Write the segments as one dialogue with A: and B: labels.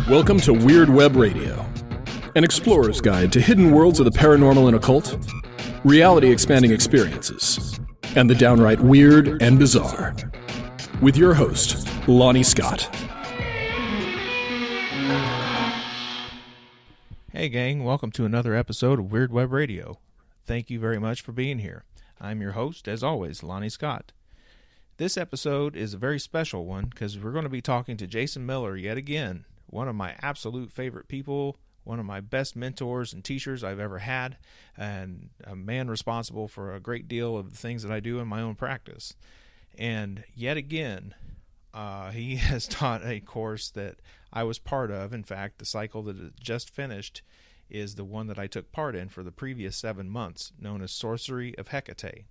A: Welcome to Weird Web Radio, an explorer's guide to hidden worlds of the paranormal and occult, reality-expanding experiences, and the downright weird and bizarre. With your host, Lonnie Scott.
B: Hey gang, welcome to another episode of Weird Web Radio. Thank you very much for being here. I'm your host, as always, Lonnie Scott. This episode is a very special one because we're going to be talking to Jason Miller yet again, one of my absolute favorite people, one of my best mentors and teachers I've ever had, and a man responsible for a great deal of the things that I do in my own practice. And yet again, he has taught a course that I was part of. In fact, the cycle that just finished is the one that I took part in for the previous 7 months, known as Sorcery of Hekate.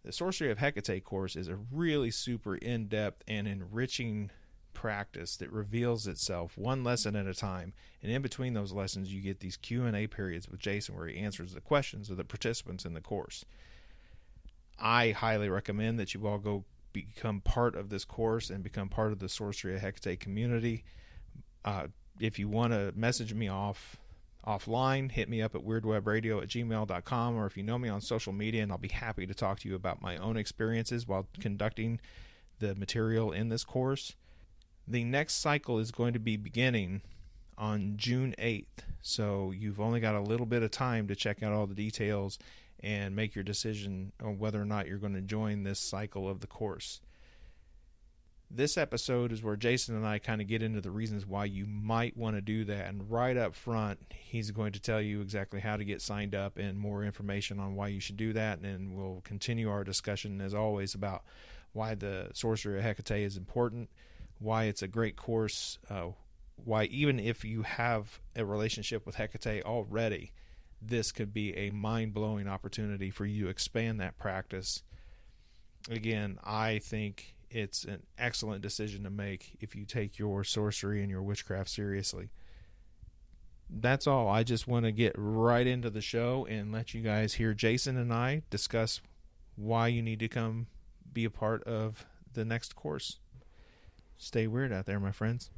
B: The Sorcery of Hekate course is a really super in-depth and enriching practice that reveals itself one lesson at a time, and in between those lessons you get these Q&A periods with Jason where he answers the questions of the participants in the course. I highly recommend that you all go become part of this course and become part of the Sorcery of Hekate community. If you want to message me offline, hit me up at weirdwebradio@gmail.com, or if you know me on social media, and I'll be happy to talk to you about my own experiences while conducting the material in this course. The next cycle is going to be beginning on June 8th, so you've only got a little bit of time to check out all the details and make your decision on whether or not you're going to join this cycle of the course. This episode is where Jason and I kind of get into the reasons why you might want to do that, and right up front, he's going to tell you exactly how to get signed up and more information on why you should do that, and we'll continue our discussion, as always, about why the Sorcery of Hekate is important, why it's a great course, why even if you have a relationship with Hekate already, this could be a mind-blowing opportunity for you to expand that practice. Again, I think it's an excellent decision to make if you take your sorcery and your witchcraft seriously. That's all. I just want to get right into the show and let you guys hear Jason and I discuss why you need to come be a part of the next course. Stay weird out there, my friends.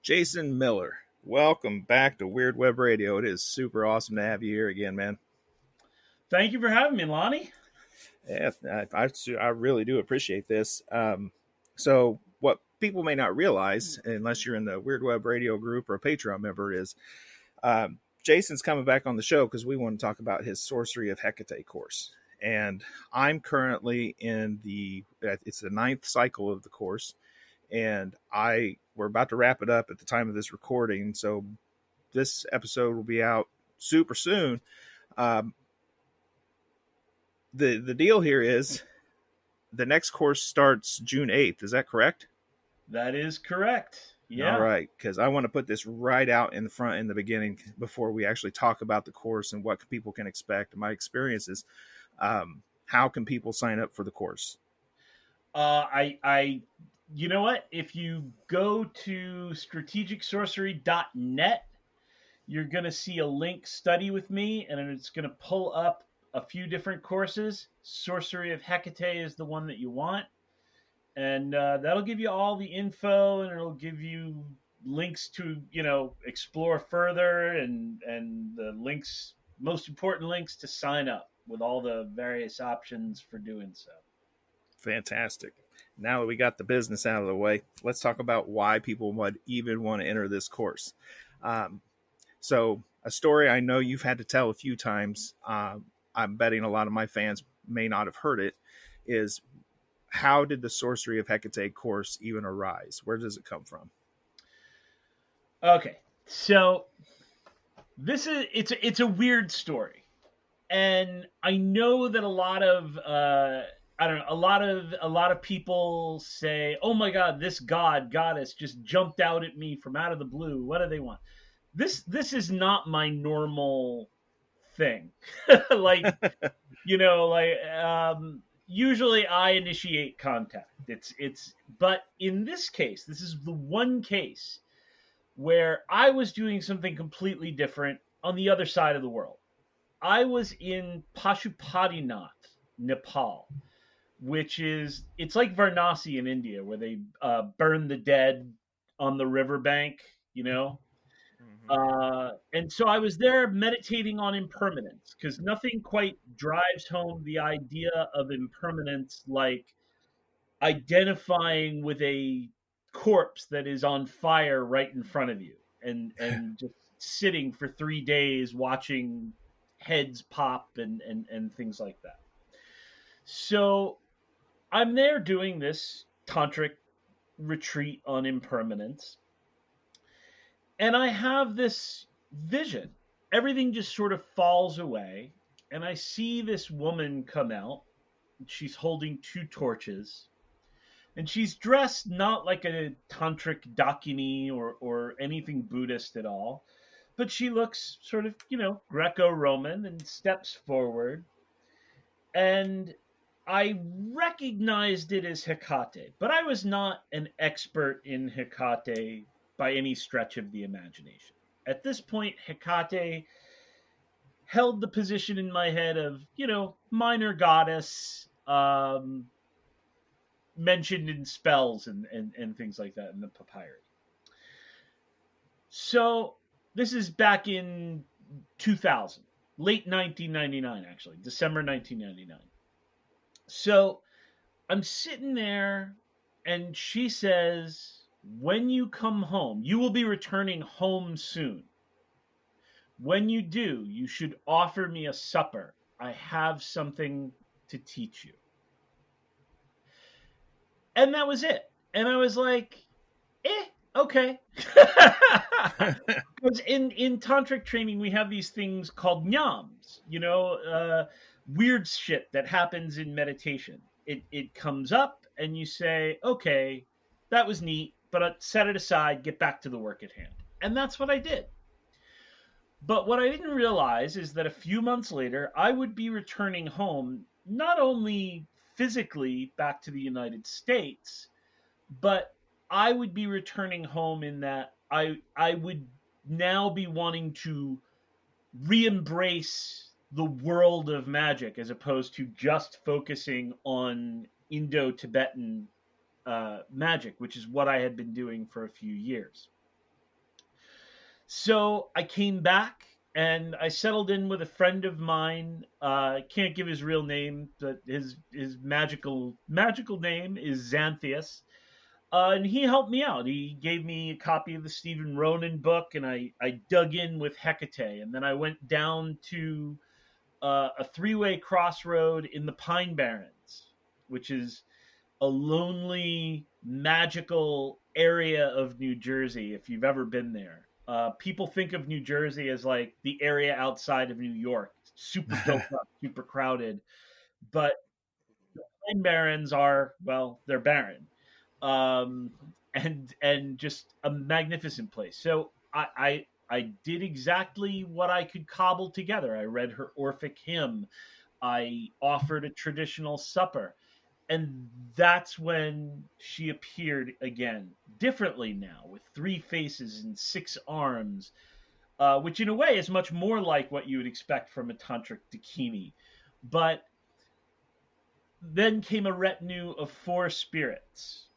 B: Jason Miller, welcome back to Weird Web Radio. It is super awesome to have you here again, man.
C: Thank you for having me, Lonnie.
B: Yeah, I really do appreciate this. So what people may not realize, unless you're in the Weird Web Radio group or a Patreon member, is Jason's coming back on the show because we want to talk about his Sorcery of Hekate course. And I'm currently in it's the 9th cycle of the course. And we're about to wrap it up at the time of this recording. So this episode will be out super soon. The deal here is the next course starts June 8th. Is that correct?
C: That is correct. Yeah.
B: All right. Because I want to put this right out in the front in the beginning before we actually talk about the course and what people can expect and my experiences. How can people sign up for the course?
C: You know what? If you go to strategicsorcery.net, you're going to see a link, Study with Me, and it's going to pull up a few different courses. Sorcery of Hekate is the one that you want. And that'll give you all the info, and it'll give you links to, explore further, and the links, most important links to sign up with all the various options for doing so.
B: Fantastic. Now that we got the business out of the way, let's talk about why people would even want to enter this course. So a story I know you've had to tell a few times, I'm betting a lot of my fans may not have heard it, is how did the Sorcery of Hekate course even arise? Where does it come from?
C: Okay, so it's a weird story. And I know that a lot of people say, "Oh my God, this goddess just jumped out at me from out of the blue. What do they want?" This is not my normal thing. Usually I initiate contact. But in this case, this is the one case where I was doing something completely different on the other side of the world. I was in Pashupatinath, Nepal, it's like Varanasi in India, where they burn the dead on the riverbank you know?
B: Mhm.
C: And so I was there meditating on impermanence because nothing quite drives home the idea of impermanence like identifying with a corpse that is on fire right in front of you and just sitting for 3 days watching heads pop and things like that. So I'm there doing this tantric retreat on impermanence, and I have this vision. Everything just sort of falls away, and I see this woman come out. She's holding two torches, and she's dressed not like a tantric dakini or anything Buddhist at all, but she looks sort of, Greco-Roman and steps forward. And I recognized it as Hekate, but I was not an expert in Hekate by any stretch of the imagination. At this point, Hekate held the position in my head of, minor goddess, mentioned in spells and things like that in the papyri. So this is back in 2000, late 1999, actually, December 1999. So I'm sitting there, and she says, when you come home, you will be returning home soon. When you do, you should offer me a supper. I have something to teach you. And that was it. And I was like, okay. Because in tantric training, we have these things called nyams, weird shit that happens in meditation. It comes up, and you say, okay, that was neat, but set it aside, get back to the work at hand. And that's what I did. But what I didn't realize is that a few months later, I would be returning home, not only physically back to the United States, but I would be returning home in that I would now be wanting to re-embrace the world of magic as opposed to just focusing on Indo-Tibetan magic, which is what I had been doing for a few years. So I came back and I settled in with a friend of mine. I can't give his real name, but his magical name is Xanthias. And he helped me out. He gave me a copy of the Stephen Ronan book, and I dug in with Hekate. And then I went down to a three-way crossroad in the Pine Barrens, which is a lonely, magical area of New Jersey, if you've ever been there. People think of New Jersey as like the area outside of New York, super built up, super crowded. But Pine Barrens are, well, they're barren. um, and just a magnificent place. So I did exactly what I could cobble together. I read her Orphic hymn. I offered a traditional supper. And that's when she appeared again, differently now, with three faces and six arms, which in a way is much more like what you would expect from a tantric dakini. But then came a retinue of four spirits,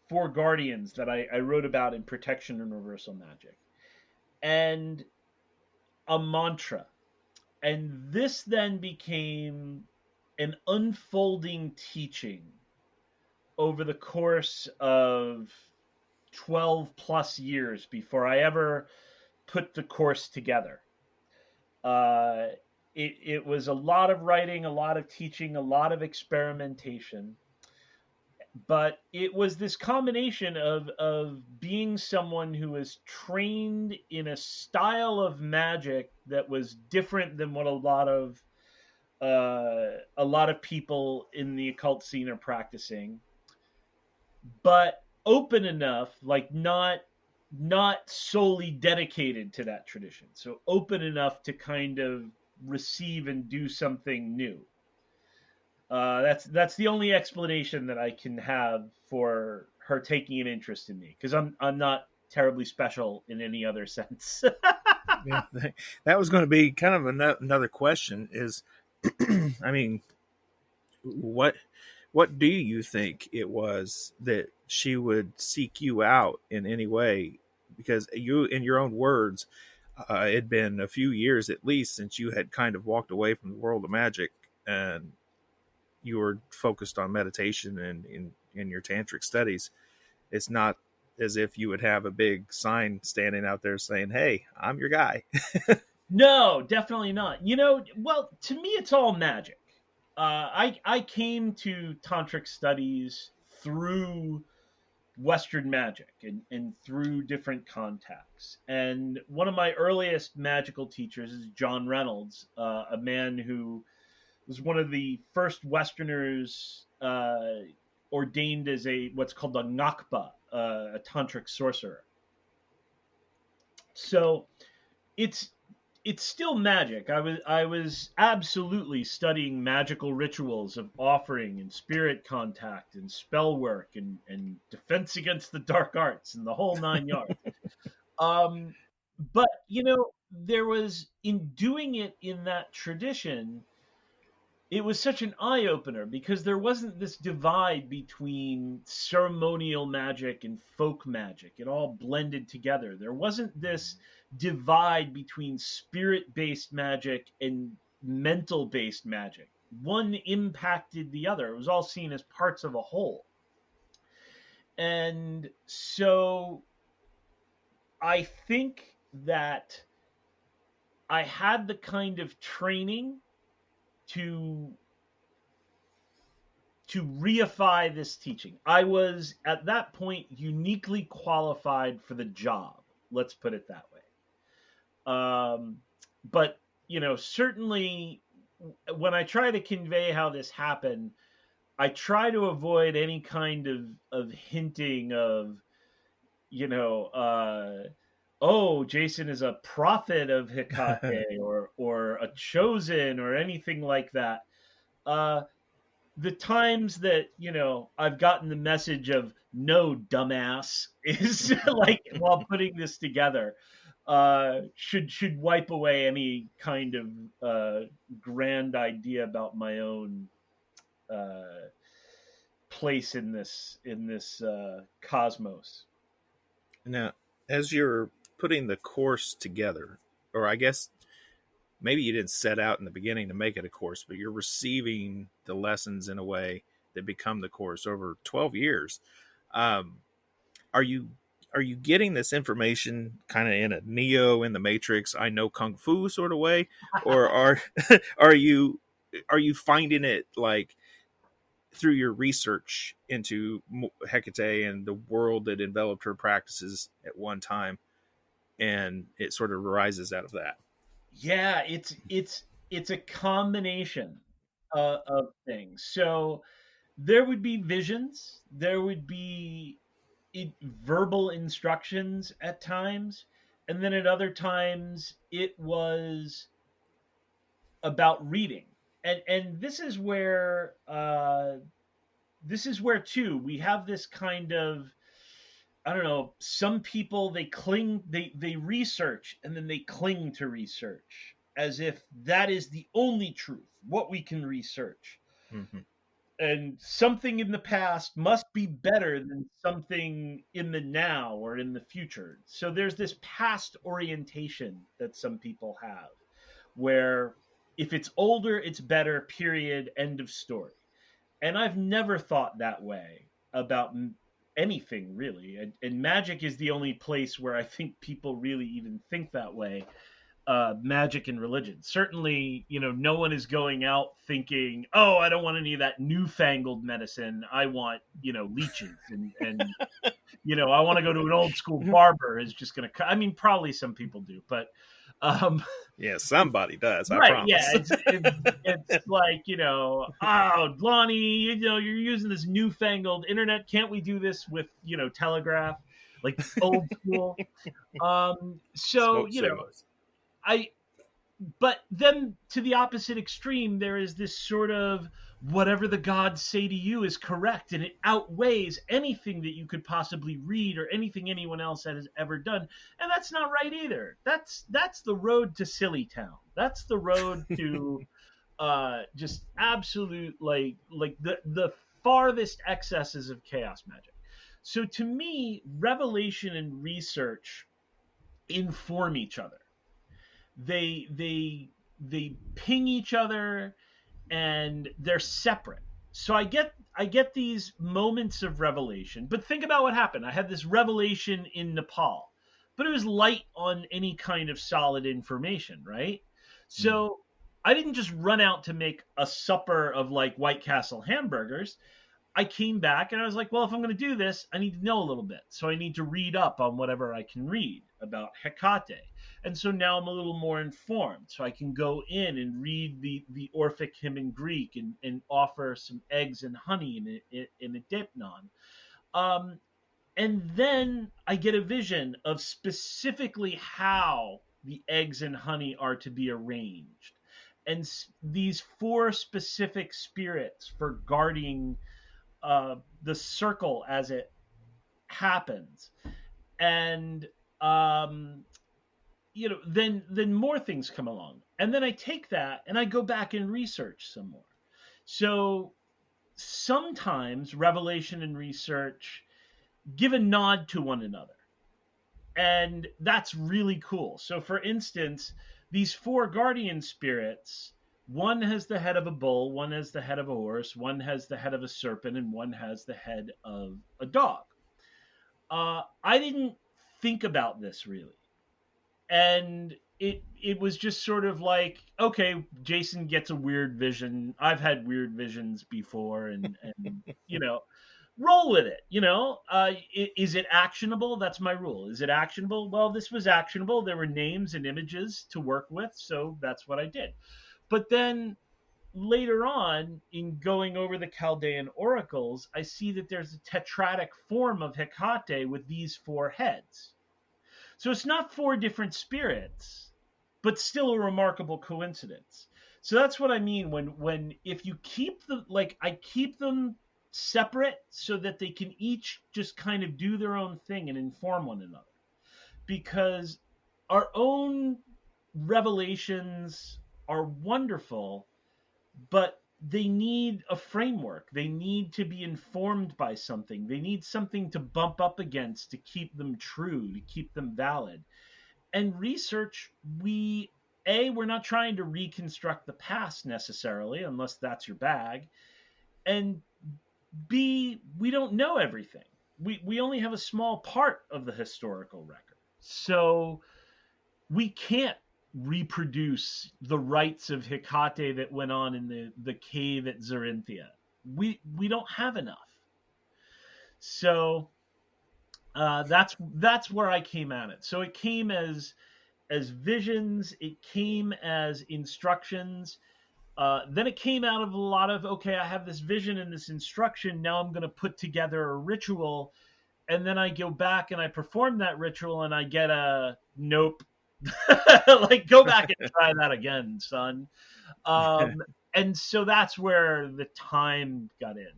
C: four guardians that I wrote about in Protection and Reversal Magic, and a mantra. And this then became an unfolding teaching over the course of 12 plus years before I ever put the course together. Uh, it was a lot of writing, a lot of teaching, a lot of experimentation. But it was this combination of being someone who was trained in a style of magic that was different than what a lot of people in the occult scene are practicing, but open enough, like not solely dedicated to that tradition. So open enough to kind of receive and do something new. That's the only explanation that I can have for her taking an interest in me, because I'm not terribly special in any other sense.
B: Yeah, that was going to be kind of another question. Is, I mean, what do you think it was that she would seek you out in any way because you, in your own words, it'd been a few years at least since you had kind of walked away from the world of magic, and you were focused on meditation and in your tantric studies. It's not as if you would have a big sign standing out there saying, "Hey, I'm your guy."
C: No, definitely not. Well, to me, it's all magic. I came to tantric studies through Western magic and through different contacts. And one of my earliest magical teachers is John Reynolds, a man who was one of the first Westerners ordained as what's called a ngakpa, a tantric sorcerer. So it's still magic. I was absolutely studying magical rituals of offering and spirit contact and spell work and defense against the dark arts and the whole nine yards. But there was, in doing it in that tradition, it was such an eye opener because there wasn't this divide between ceremonial magic and folk magic. It all blended together. There wasn't this divide between spirit based magic and mental based magic. One impacted the other. It was all seen as parts of a whole. And so I think that I had the kind of training to reify this teaching. I was at that point uniquely qualified for the job. Let's put it that way. But certainly when I try to convey how this happened, I try to avoid any kind of hinting of, oh, Jason is a prophet of Hekate or a chosen or anything like that. The times that I've gotten the message of "no, dumbass" is like while putting this together, should wipe away any kind of grand idea about my own place in this cosmos.
B: Now, as you're putting the course together, or I guess maybe you didn't set out in the beginning to make it a course, but you're receiving the lessons in a way that become the course over 12 years. Are you getting this information kind of in a Neo in the Matrix, I know Kung Fu sort of way, or are you finding it like through your research into Hecate and the world that enveloped her practices at one time, and it sort of arises out of that?
C: Yeah, it's a combination of things. So there would be visions, there would be verbal instructions at times, and then at other times it was about reading. And this is where too we have this kind of, I don't know, some people they research and then they cling to research as if that is the only truth, what we can research.
B: Mm-hmm.
C: And something in the past must be better than something in the now or in the future. So there's this past orientation that some people have where if it's older, it's better, period, end of story. And I've never thought that way about anything really. And magic is the only place where I think people really even think that way. Magic and religion. Certainly, no one is going out thinking, "Oh, I don't want any of that newfangled medicine. I want, leeches and I want to go to an old school barber." Is just going to. I mean, probably some people do, but
B: yeah, somebody does. I
C: right?
B: promise.
C: Yeah, it's like oh, Lonnie, you're using this newfangled internet. Can't we do this with telegraph, like old school? So
B: signals.
C: But then to the opposite extreme, there is this sort of whatever the gods say to you is correct, and it outweighs anything that you could possibly read or anything anyone else has ever done. And that's not right either. That's the road to silly town. That's the road to just absolute like the farthest excesses of chaos magic. So to me, revelation and research inform each other. They ping each other, and they're separate. So I get these moments of revelation. But think about what happened. I had this revelation in Nepal, but it was light on any kind of solid information, right? So I didn't just run out to make a supper of like White Castle hamburgers. I came back and I was like, well, if I'm going to do this, I need to know a little bit. So I need to read up on whatever I can read about Hekate. And so now I'm a little more informed. So I can go in and read the Orphic hymn in Greek and offer some eggs and honey in a dipnon. And then I get a vision of specifically how the eggs and honey are to be arranged. And these 4 specific spirits for guarding the circle as it happens. And then more things come along, and then I take that and I go back and research some more. So sometimes revelation and research give a nod to one another, and that's really cool. So for instance, these 4 guardian spirits, one has the head of a bull, one has the head of a horse, one has the head of a serpent, and one has the head of a dog. I didn't think about this really. And it was just sort of like, okay, Jason gets a weird vision. I've had weird visions before, and roll with it. Is it actionable? That's my rule. Is it actionable? Well, this was actionable. There were names and images to work with, so that's what I did. But then later on, in going over the Chaldean oracles, I see that there's a tetratic form of Hekate with these 4 heads. So it's not 4 different spirits, but still a remarkable coincidence. So that's what I mean when if you keep them, like I keep them separate so that they can each just kind of do their own thing and inform one another. Because our own revelations are wonderful, but they need a framework. They need to be informed by something. They need something to bump up against to keep them true, to keep them valid. And research, we're not trying to reconstruct the past necessarily, unless that's your bag. And B, we don't know everything. We only have a small part of the historical record. So we can't reproduce the rites of Hekate that went on in the cave at Zerinthia. We don't have enough. So that's where I came at it. So it came as visions. It came as instructions. Then it came out of a lot of, okay, I have this vision and this instruction. Now I'm going to put together a ritual. And then I go back and I perform that ritual and I get a nope. Like, go back and try that again, son. And so that's where the time got in.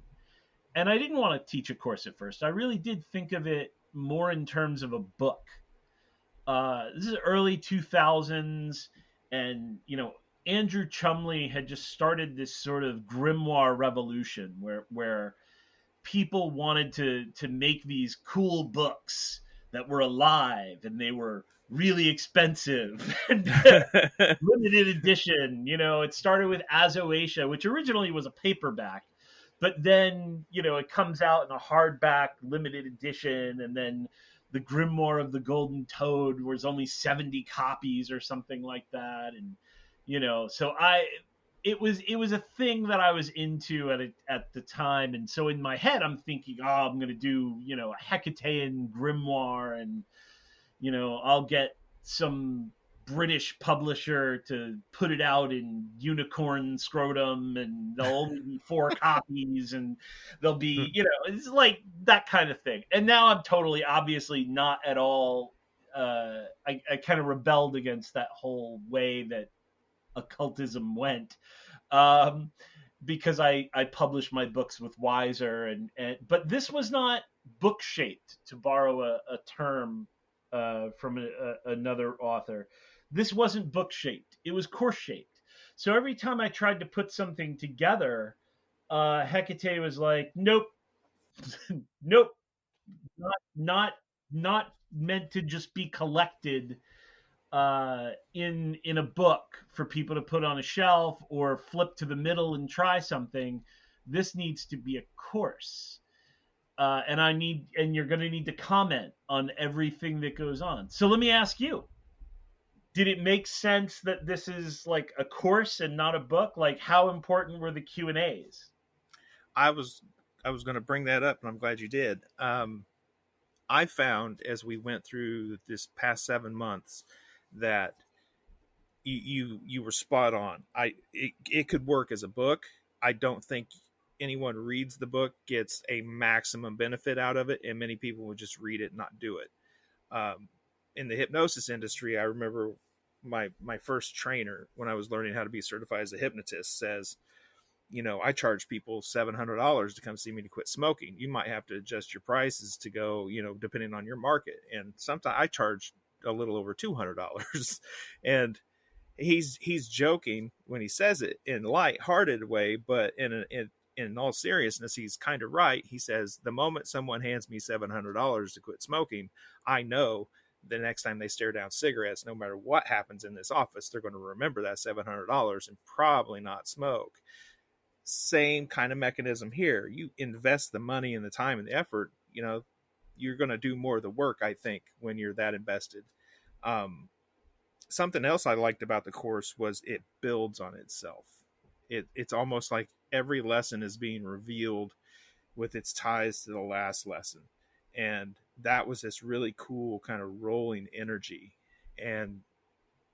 C: And I didn't want to teach a course at first. I really did think of it more in terms of a book. This is early 2000s, and Andrew Chumley had just started this sort of grimoire revolution where people wanted to make these cool books that were alive, and they were really expensive and limited edition. It started with Azoatia, which originally was a paperback, but then it comes out in a hardback limited edition, and then the Grimoire of the Golden Toad was only 70 copies or something like that. And so it was a thing that I was into at the time. And so in my head, I'm thinking, I'm going to do, a Hecatean grimoire, and, I'll get some British publisher to put it out in unicorn scrotum, and there'll only be 4 copies, and there'll be, it's like that kind of thing. And now I'm totally, obviously not at all. I kind of rebelled against that whole way that occultism went, because I published my books with Wiser, but this was not book shaped, to borrow a term from another author. This wasn't book shaped. It was course shaped. So every time I tried to put something together, Hekate was like, nope, nope, not meant to just be collected in a book for people to put on a shelf or flip to the middle and try something. This needs to be a course. And you're going to need to comment on everything that goes on. So let me ask you, did it make sense that this is like a course and not a book? Like, how important were the Q&As?
B: I was going to bring that up, and I'm glad you did. I found as we went through this past 7 months that you were spot on. It could work as a book. I don't think anyone reads the book gets a maximum benefit out of it, and many people would just read it and not do it. In the hypnosis industry, I remember my first trainer when I was learning how to be certified as a hypnotist says, I charge people $700 to come see me to quit smoking. You might have to adjust your prices to go, depending on your market. And sometimes I charge a little over $200. And he's joking when he says it in a light-hearted way, but in all seriousness, he's kind of right. He says, the moment someone hands me $700 to quit smoking, I know the next time they stare down cigarettes, no matter what happens in this office, they're going to remember that $700 and probably not smoke. Same kind of mechanism here. You invest the money and the time and the effort, you're going to do more of the work, I think, when you're that invested. Something else I liked about the course was it builds on itself. It's almost like every lesson is being revealed with its ties to the last lesson. And that was this really cool kind of rolling energy. And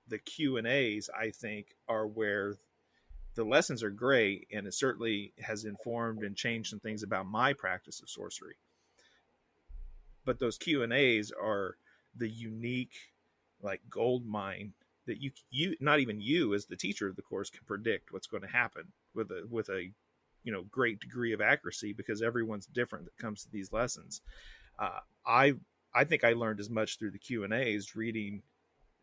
B: the Q&As, I think, are where the lessons are great, and it certainly has informed and changed some things about my practice of sorcery. But those Q&As are the unique, like, gold mine that you not even you as the teacher of the course can predict what's going to happen with a great degree of accuracy, because everyone's different that comes to these lessons. I think I learned as much through the Q&As, reading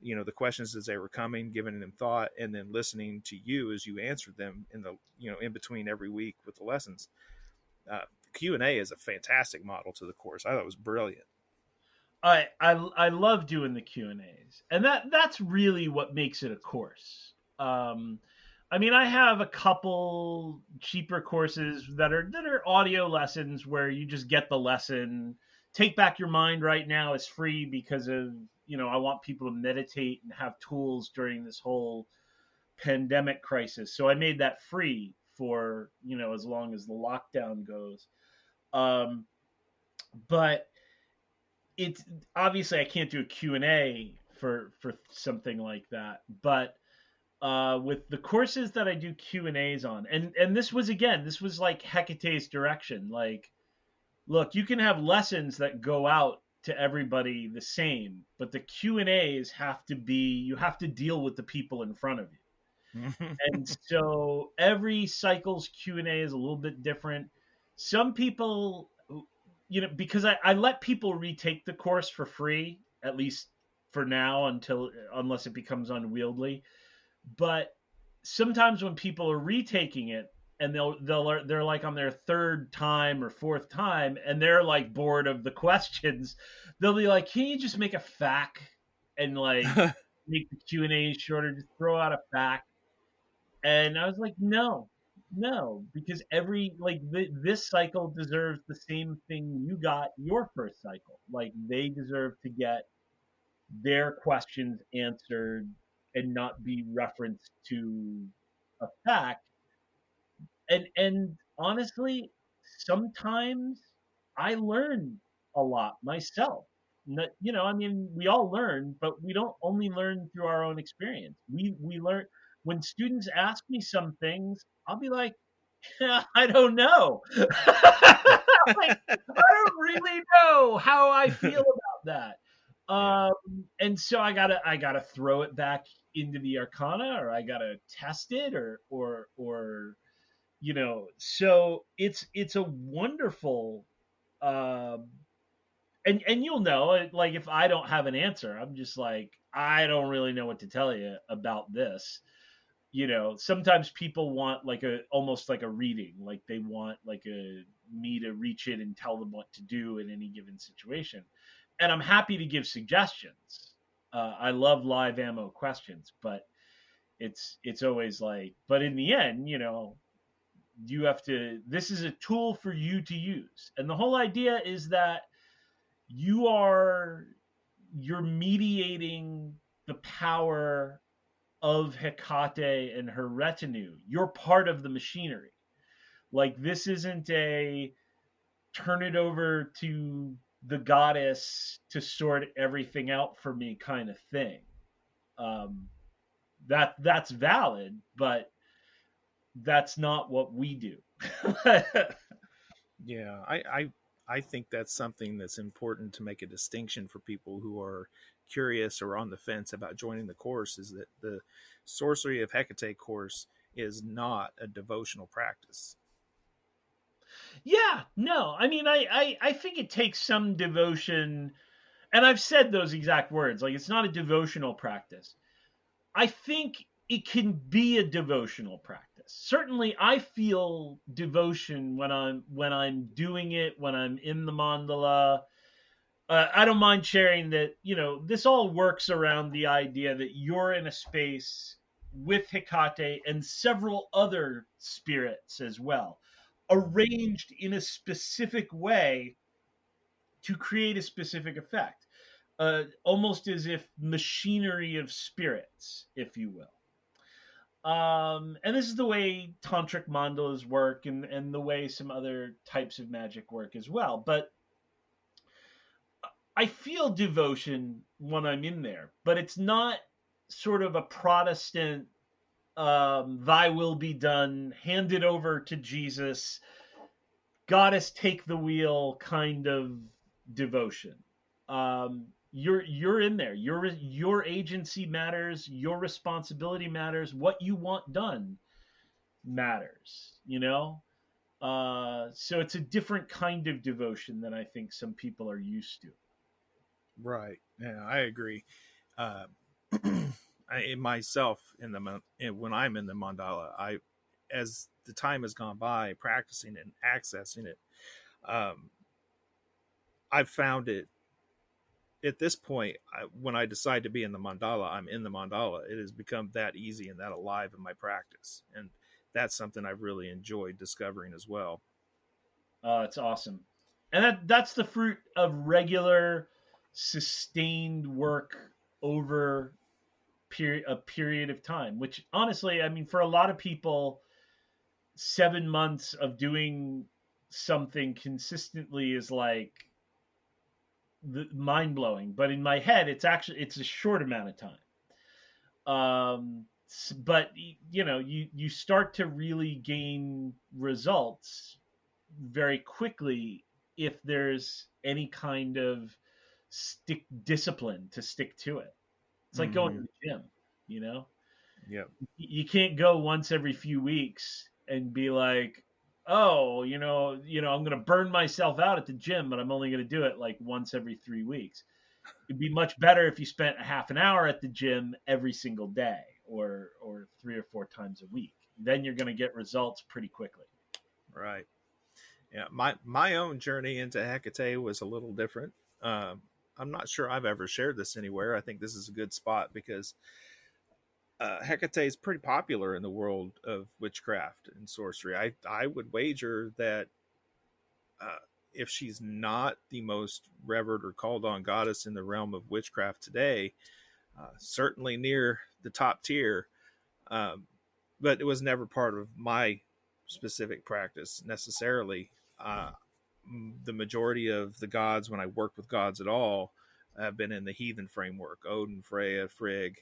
B: the questions as they were coming, giving them thought, and then listening to you as you answered them in the in between every week with the lessons. Q&A is a fantastic model to the course. I thought it was brilliant.
C: I love doing the Q&As, and that's really what makes it a course. I mean, I have a couple cheaper courses that are audio lessons where you just get the lesson. Take Back Your Mind right now is free because of, I want people to meditate and have tools during this whole pandemic crisis. So I made that free for, as long as the lockdown goes. But it's obviously I can't do a Q&A for something like that. But with the courses that I do Q&As on, and this was like Hecate's direction. Like, look, you can have lessons that go out to everybody the same, but the Q&As you have to deal with the people in front of you. And so every cycle's Q&A is a little bit different. Some people, because I let people retake the course for free, at least for now, unless it becomes unwieldy. But sometimes when people are retaking it, and they're like on their third time or fourth time, and they're like bored of the questions, they'll be like, "Can you just make a FAQ and like make the Q&A shorter? Just throw out a FAQ." And I was like, "No, because this cycle deserves the same thing you got your first cycle. Like, they deserve to get their questions answered and not be referenced to a fact." And honestly, sometimes I learn a lot myself. I mean, we all learn, but we don't only learn through our own experience. We learn when students ask me some things. I'll be like, "Yeah, I don't know." Like, I don't really know how I feel about that. And so I gotta throw it back into the Arcana, or I gotta test it, or so it's a wonderful, and you'll know, like, if I don't have an answer, I'm just like, I don't really know what to tell you about this. Sometimes people want like almost like a reading, like they want like me to reach in and tell them what to do in any given situation. And I'm happy to give suggestions. I love live ammo questions, but it's always like, but in the end, you have to, this is a tool for you to use. And the whole idea is that you're mediating the power of Hekate and her retinue. You're part of the machinery. Like, this isn't a turn it over to the goddess to sort everything out for me kind of thing. That's valid, but that's not what we do.
B: Yeah, I think that's something that's important to make a distinction for people who are curious or on the fence about joining the course, is that the Sorcery of Hekate course is not a devotional practice.
C: Yeah, no, I mean, I think it takes some devotion, and I've said those exact words. Like, it's not a devotional practice. I think it can be a devotional practice. Certainly, I feel devotion when I'm doing it, when I'm in the mandala. I don't mind sharing that, this all works around the idea that you're in a space with Hekate and several other spirits as well, arranged in a specific way to create a specific effect, almost as if machinery of spirits, if you will. And this is the way tantric mandalas work, and the way some other types of magic work as well. But I feel devotion when I'm in there, but it's not sort of a Protestant, thy will be done, hand it over to Jesus, goddess take the wheel kind of devotion. You're in there. Your agency matters. Your responsibility matters. What you want done matters. So it's a different kind of devotion than I think some people are used to.
B: Right. Yeah, I agree. Myself when I'm in the mandala, as the time has gone by, practicing it and accessing it, I've found it at this point, when I decide to be in the mandala, I'm in the mandala. It has become that easy and that alive in my practice. And that's something I've really enjoyed discovering as well.
C: It's awesome. And that's the fruit of regular, sustained work over a period of time, which honestly, I mean, for a lot of people, 7 months of doing something consistently is like mind blowing. But in my head, it's a short amount of time. But you start to really gain results very quickly if there's any kind of discipline to stick to it. It's like going to the gym,
B: Yeah.
C: You can't go once every few weeks and be like, oh, I'm going to burn myself out at the gym, but I'm only going to do it like once every 3 weeks. It'd be much better if you spent a half an hour at the gym every single day, or 3 or 4 times a week. Then you're going to get results pretty quickly.
B: Right. Yeah. My own journey into Hekate was a little different. I'm not sure I've ever shared this anywhere. I think this is a good spot because Hekate is pretty popular in the world of witchcraft and sorcery. I would wager that if she's not the most revered or called on goddess in the realm of witchcraft today, certainly near the top tier, but it was never part of my specific practice necessarily. The majority of the gods, when I worked with gods at all, have been in the heathen framework: Odin, Freya, Frigg,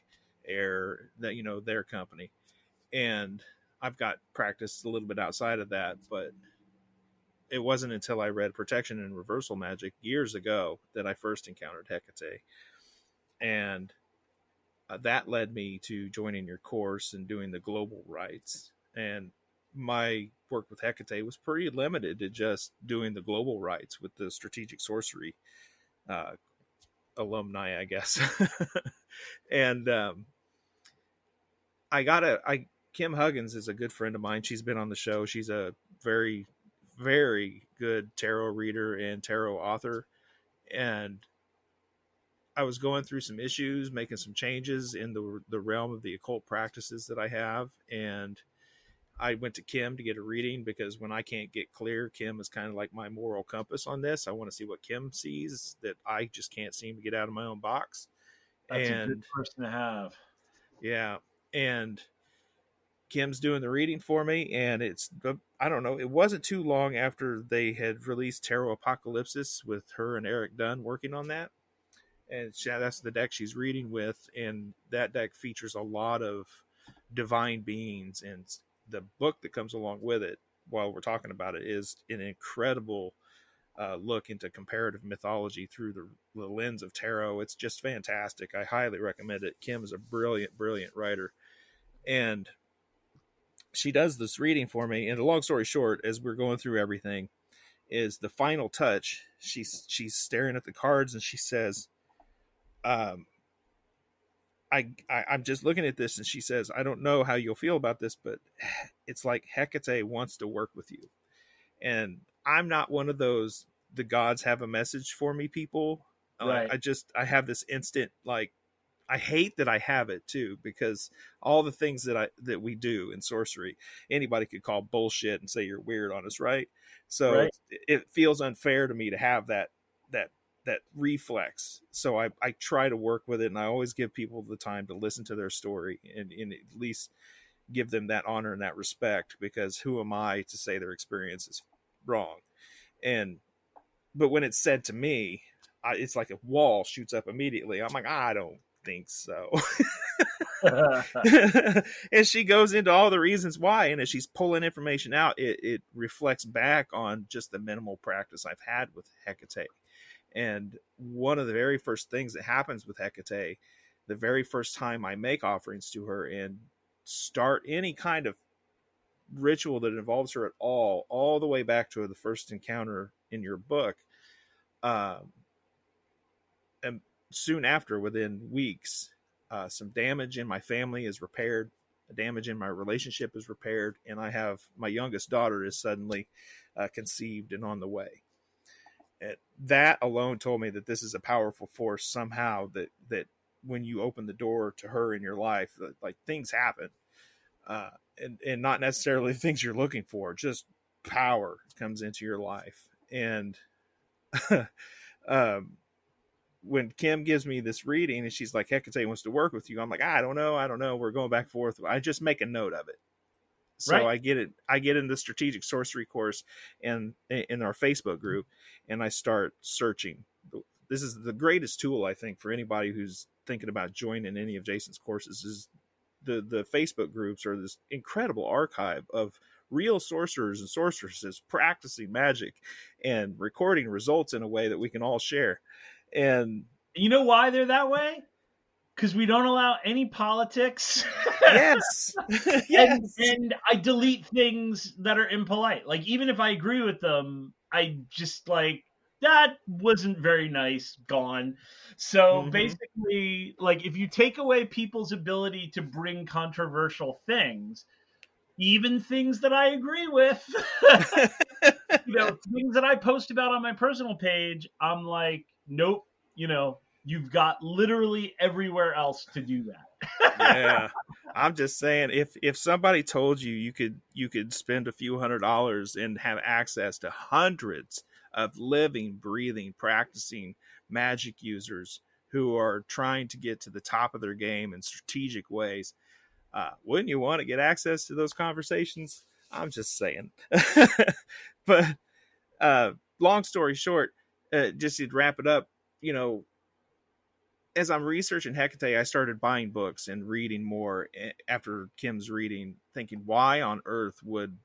B: Air, their company. And I've got practiced a little bit outside of that, but it wasn't until I read Protection and Reversal Magic years ago that I first encountered Hekate. And that led me to joining your course and doing the global rites. And my work with Hekate was pretty limited to just doing the global rites with the strategic sorcery alumni, I guess. And Kim Huggins is a good friend of mine. She's been on the show. She's a very, very good tarot reader and tarot author. And I was going through some issues, making some changes in the realm of the occult practices that I have. And I went to Kim to get a reading, because when I can't get clear, Kim is kind of like my moral compass on this. I want to see what Kim sees that I just can't seem to get out of my own box.
C: That's a good
B: And
C: person to have.
B: yeah, and Kim's doing the reading for me, and I don't know, it wasn't too long after they had released Tarot Apocalypsis with her and Eric Dunn working on that. And that's the deck she's reading with, and that deck features a lot of divine beings, and the book that comes along with it, while we're talking about it, is an incredible look into comparative mythology through the lens of tarot. It's just fantastic. I highly recommend it. Kim is a brilliant writer, and she does this reading for me. And the long story short, as we're going through everything, is the final touch. She's staring at the cards, and she says, I'm just looking at this, and she says, I don't know how you'll feel about this, but it's like Hekate wants to work with you. And I'm not one of those, the gods have a message for me people.
C: Right.
B: I have this instant, like, I hate that I have it too, because all the things that we do in sorcery, anybody could call bullshit and say you're weird on us, right? So
C: Right.
B: it feels unfair to me to have that reflex. So I try to work with it, and I always give people the time to listen to their story, and at least give them that honor and that respect, because who am I to say their experience is wrong? But when it's said to me, it's like a wall shoots up immediately. I'm like, I don't think so. And she goes into all the reasons why, and as she's pulling information out, it reflects back on just the minimal practice I've had with Hekate. And one of the very first things that happens with Hekate, the very first time I make offerings to her and start any kind of ritual that involves her at all the way back to the first encounter in your book, and soon after, within weeks, some damage in my family is repaired, damage in my relationship is repaired, and I have my youngest daughter is suddenly conceived and on the way. And that alone told me that this is a powerful force somehow, that when you open the door to her in your life, that, like, things happen, and not necessarily things you're looking for, just power comes into your life. And when Kim gives me this reading and she's like, Hekate wants to work with you, I'm like, I don't know. We're going back and forth. I just make a note of it. So right. I get in the strategic sorcery course and in our Facebook group, and I start searching. This is the greatest tool, I think, for anybody who's thinking about joining any of Jason's courses, is the Facebook groups are this incredible archive of real sorcerers and sorceresses practicing magic and recording results in a way that we can all share. And
C: you know why they're that way? Because we don't allow any politics.
B: Yes. Yes.
C: And I delete things that are impolite. Like, even if I agree with them, I just like, that wasn't very nice, gone. So basically, like, if you take away people's ability to bring controversial things, even things that I agree with, things that I post about on my personal page, I'm like, nope, you've got literally everywhere else to do that.
B: Yeah. I'm just saying, if somebody told you could spend a few $100s and have access to hundreds of living, breathing, practicing magic users who are trying to get to the top of their game in strategic ways, wouldn't you want to get access to those conversations? I'm just saying. But long story short, just to wrap it up, as I'm researching Hekate, I started buying books and reading more after Kim's reading, thinking, why on earth would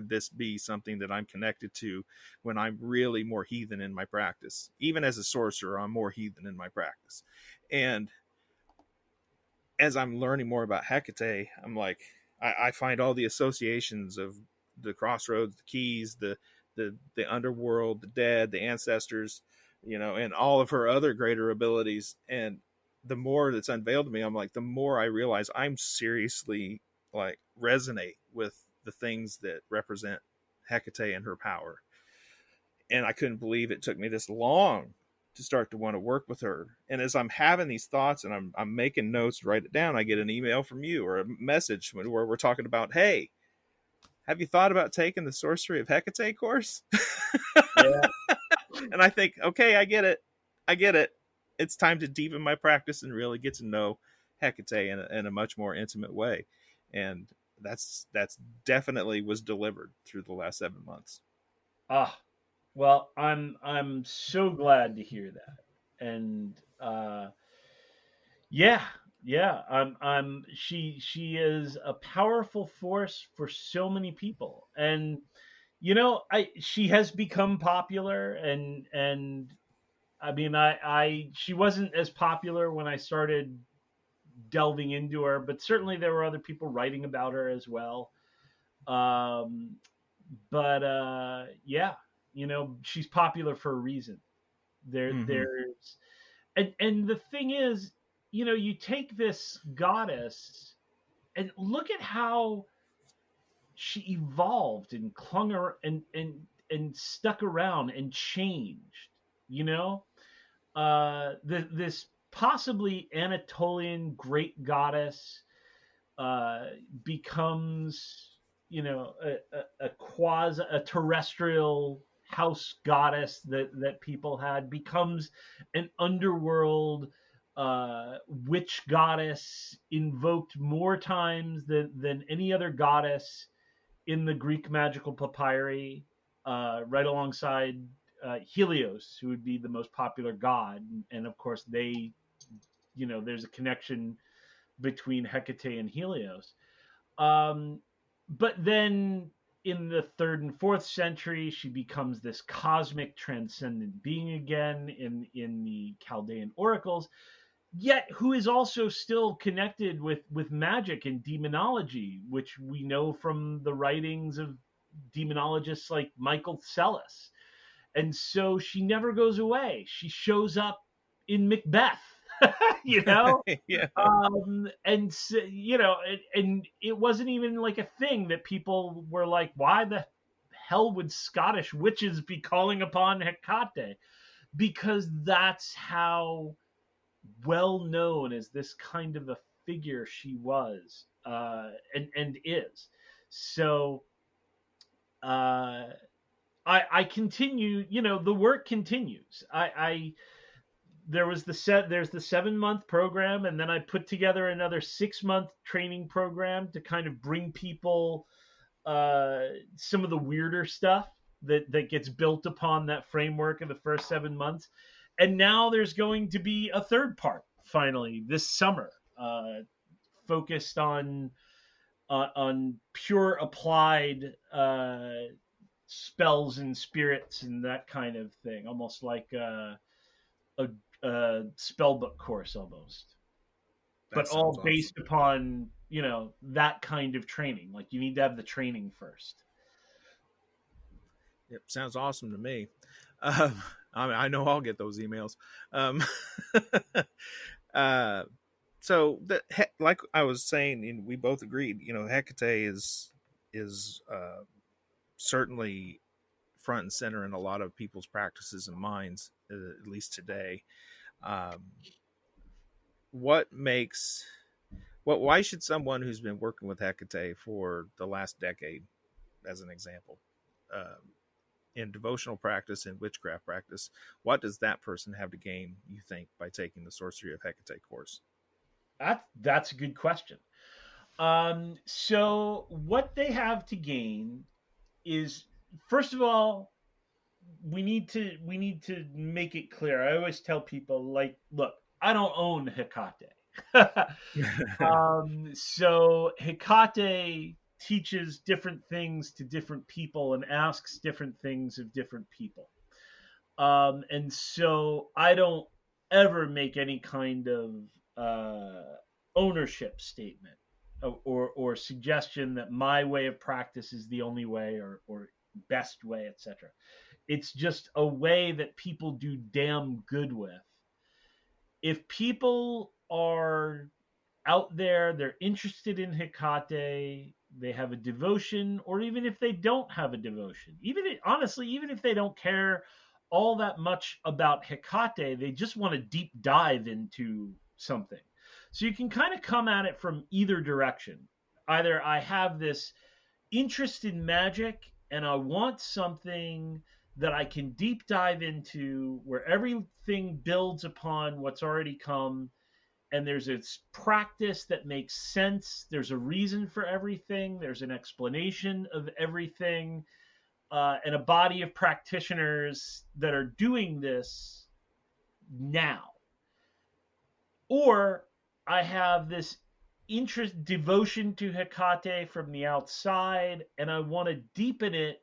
B: this be something that I'm connected to when I'm really more heathen in my practice? Even as a sorcerer, I'm more heathen in my practice. And as I'm learning more about Hekate, I'm like, I find all the associations of the crossroads, the keys, the underworld, the dead, the ancestors, and all of her other greater abilities. And the more that's unveiled to me, I'm like, the more I realize I'm seriously, like, resonate with the things that represent Hekate and her power. And I couldn't believe it took me this long to start to want to work with her. And as I'm having these thoughts and I'm making notes to write it down, I get an email from you or a message where we're talking about, hey, have you thought about taking the Sorcery of Hekate course?
C: Yeah.
B: And I think, okay, I get it. It's time to deepen my practice and really get to know Hekate in a much more intimate way. And that's definitely was delivered through the last 7 months.
C: Ah, well, I'm so glad to hear that. And yeah, yeah, she is a powerful force for so many people. And she has become popular, and I mean, she wasn't as popular when I started delving into her, but certainly there were other people writing about her as well. Um, but yeah, she's popular for a reason. There's and the thing is, you take this goddess and look at how she evolved and and stuck around and changed. You know, this possibly Anatolian great goddess uh, becomes, a terrestrial house goddess that people had, becomes an underworld witch goddess invoked more times than any other goddess in the Greek magical papyri, right alongside Helios, who would be the most popular god. And of course, there's a connection between Hecate and Helios. Um, but then in the third and fourth century, she becomes this cosmic transcendent being again in the Chaldean oracles, yet who is also still connected with magic and demonology, which we know from the writings of demonologists like Michael Sellis. And so she never goes away. She shows up in Macbeth, you know?
B: Yeah.
C: And and it wasn't even like a thing that people were like, why the hell would Scottish witches be calling upon Hecate? Because that's how well known as this kind of a figure she was, and is. So uh, I continue. The work continues. I there's the 7-month program, and then I put together another 6-month training program to kind of bring people some of the weirder stuff that gets built upon that framework of the first 7 months. And now there's going to be a third part finally this summer, focused on pure applied spells and spirits and that kind of thing, almost like a spell book course almost,
B: That
C: but
B: sounds
C: all
B: awesome.
C: based upon that kind of training. Like, you need to have the training first.
B: Yep, sounds awesome to me. I know I'll get those emails. Um, uh, like I was saying, and we both agreed, Hecate is certainly front and center in a lot of people's practices and minds, at least today. Um, what makes why should someone who's been working with Hecate for the last decade, as an example, in devotional practice and witchcraft practice, what does that person have to gain, you think, by taking the Sorcery of Hecate course?
C: That's a good question. So what they have to gain is, first of all, we need to make it clear. I always tell people, like, look, I don't own Hecate. So Hecate teaches different things to different people and asks different things of different people. And so I don't ever make any kind of uh, ownership statement, or suggestion that my way of practice is the only way, or best way, etc. It's just a way that people do damn good with. If people are out there, they're interested in Hecate, they have a devotion, or even if they don't have a devotion, honestly, even if they don't care all that much about Hekate, they just want to deep dive into something. So you can kind of come at it from either direction. Either I have this interest in magic and I want something that I can deep dive into where everything builds upon what's already come, and there's a practice that makes sense. There's a reason for everything. There's an explanation of everything, and a body of practitioners that are doing this now. Or I have this interest, devotion to Hekate from the outside, and I want to deepen it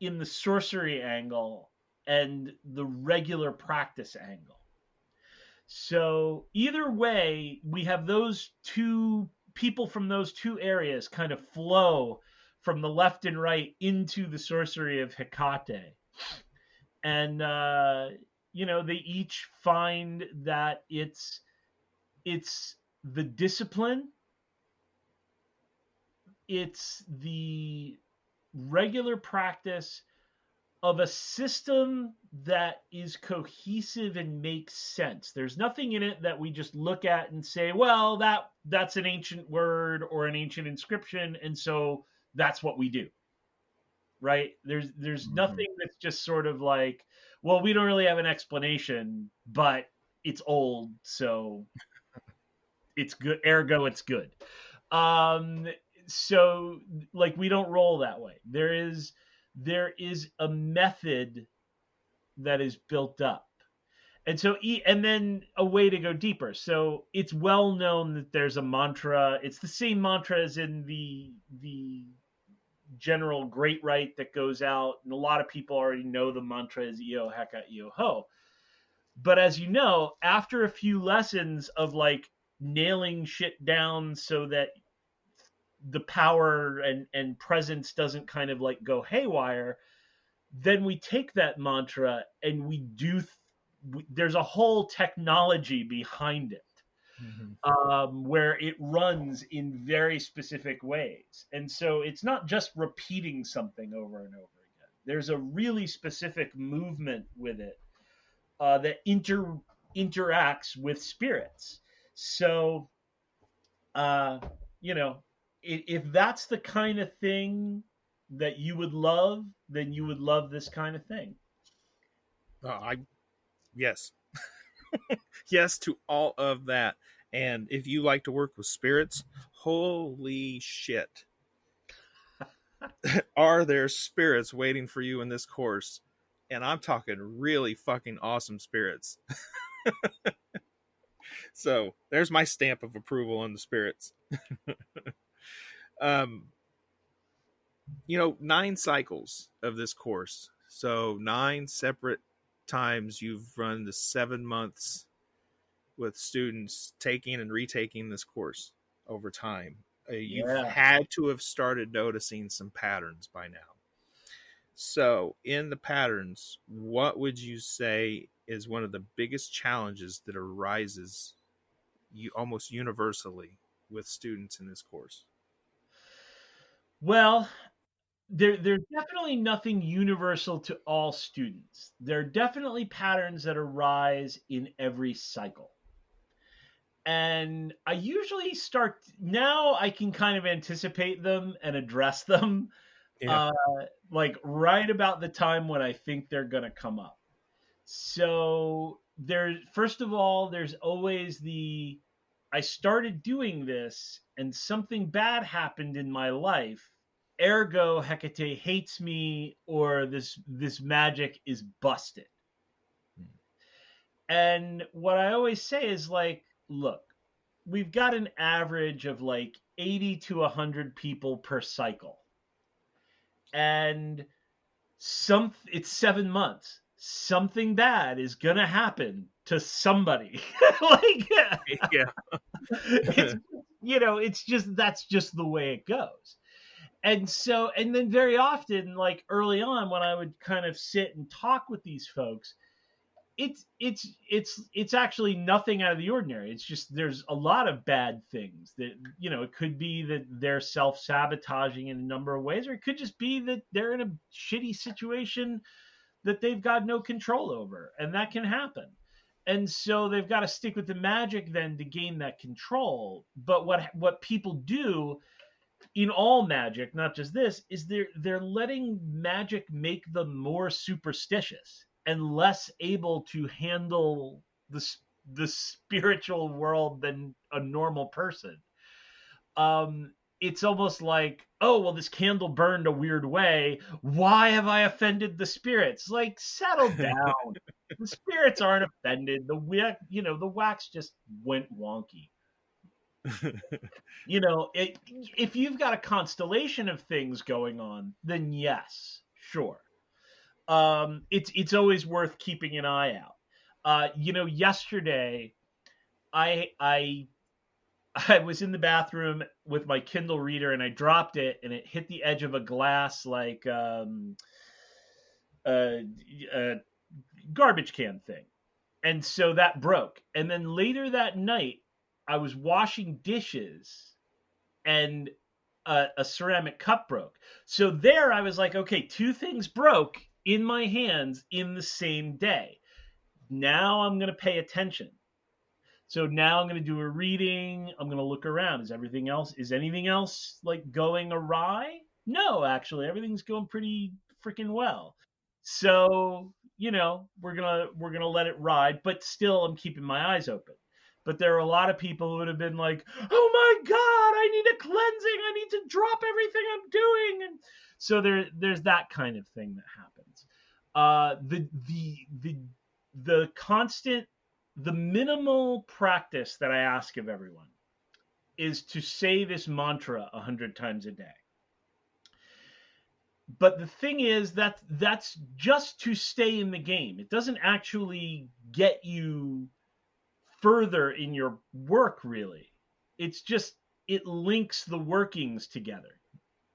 C: in the sorcery angle and the regular practice angle. So either way, we have those two people from those two areas kind of flow from the left and right into the Sorcery of Hekate. And, they each find that it's the discipline, it's the regular practice of a system that is cohesive and makes sense. There's nothing in it that we just look at and say, well, that's an ancient word or an ancient inscription, and so that's what we do. Right? There's nothing that's just sort of like, well, we don't really have an explanation, but it's old, so it's good, ergo it's good. So like, we don't roll that way. There is a method that is built up. And so, and then a way to go deeper. So it's well known that there's a mantra. It's the same mantra as in the general great rite that goes out. And a lot of people already know the mantra is Io Heka Io Ho. But as you know, after a few lessons of like nailing shit down so that the power and presence doesn't kind of like go haywire, then we take that mantra and we do there's a whole technology behind it, where it runs in very specific ways. And so it's not just repeating something over and over again. There's a really specific movement with it that interacts with spirits. So, if that's the kind of thing that you would love, then you would love this kind of thing.
B: Yes. Yes to all of that. And if you like to work with spirits, holy shit. Are there spirits waiting for you in this course? And I'm talking really fucking awesome spirits. So there's my stamp of approval on the spirits. 9 cycles of this course. So 9 separate times you've run the 7 months with students taking and retaking this course over time. You've had to have started noticing some patterns by now. So in the patterns, what would you say is one of the biggest challenges that arises almost universally with students in this course?
C: Well, there's definitely nothing universal to all students. There are definitely patterns that arise in every cycle. And I usually now I can kind of anticipate them and address them, like right about the time when I think they're going to come up. So first of all, there's always I started doing this and something bad happened in my life. Ergo, Hekate hates me, or this magic is busted. And what I always say is like, look, we've got an average of like 80 to 100 people per cycle. And it's 7 months. Something bad is going to happen to somebody. That's just the way it goes. And then very often, like early on, when I would kind of sit and talk with these folks, it's actually nothing out of the ordinary. It's just there's a lot of bad things that, it could be that they're self-sabotaging in a number of ways, or it could just be that they're in a shitty situation that they've got no control over, and that can happen. And so they've got to stick with the magic then to gain that control. But what people do in all magic, not just this, is they're letting magic make them more superstitious and less able to handle the spiritual world than a normal person. It's almost like, oh, well, this candle burned a weird way. Why have I offended the spirits? Like, settle down. The spirits aren't offended. The wax just went wonky. If you've got a constellation of things going on, then yes, sure. It's always worth keeping an eye out. Yesterday I was in the bathroom with my Kindle reader and I dropped it and it hit the edge of a glass, like a garbage can thing. And so that broke. And then later that night, I was washing dishes and a ceramic cup broke. So there I was like, okay, two things broke in my hands in the same day. Now I'm going to pay attention. So now I'm going to do a reading. I'm going to look around. Is anything else like going awry? No, actually, everything's going pretty freaking well. So, we're going to let it ride, but still I'm keeping my eyes open. But there are a lot of people who would have been like, oh my God, I need a cleansing. I need to drop everything I'm doing. And so there's that kind of thing that happens. The minimal practice that I ask of everyone is to say this mantra 100 times a day. But the thing is that that's just to stay in the game. It doesn't actually get you further in your work, really. It's just, it links the workings together.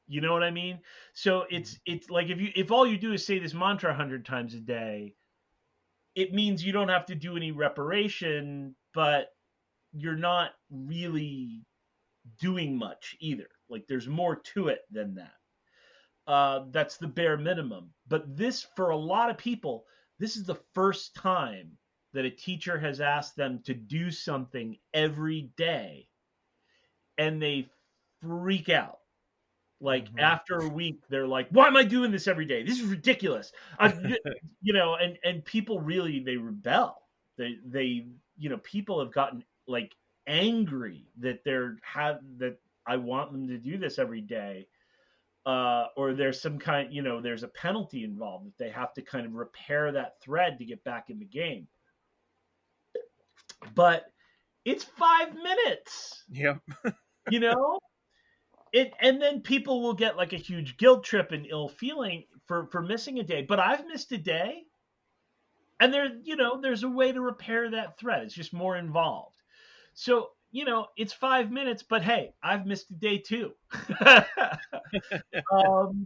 C: You know what I mean? So it's like if all you do is say this mantra 100 times a day, it means you don't have to do any reparation, but you're not really doing much either. Like, there's more to it than that. That's the bare minimum. But this, for a lot of people, this is the first time that a teacher has asked them to do something every day, and they freak out. Like, after a week, they're like, why am I doing this every day? This is ridiculous. And people really, they rebel. They people have gotten like angry that that I want them to do this every day. Or there's some kind, there's a penalty involved that they have to kind of repair that thread to get back in the game. But it's 5 minutes.
B: Yeah.
C: And then people will get like a huge guilt trip and ill feeling for missing a day. But I've missed a day, and there's a way to repair that thread. It's just more involved. So, it's 5 minutes, but hey, I've missed a day too.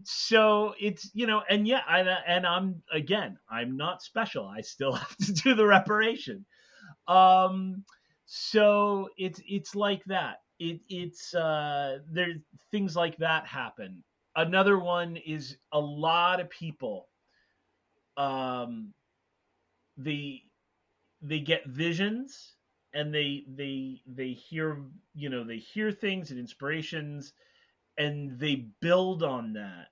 C: So it's, and yeah, I'm not special. I still have to do the reparation. So it's like that. There's things like that happen. Another one is a lot of people, they get visions, and they hear, they hear things and inspirations, and they build on that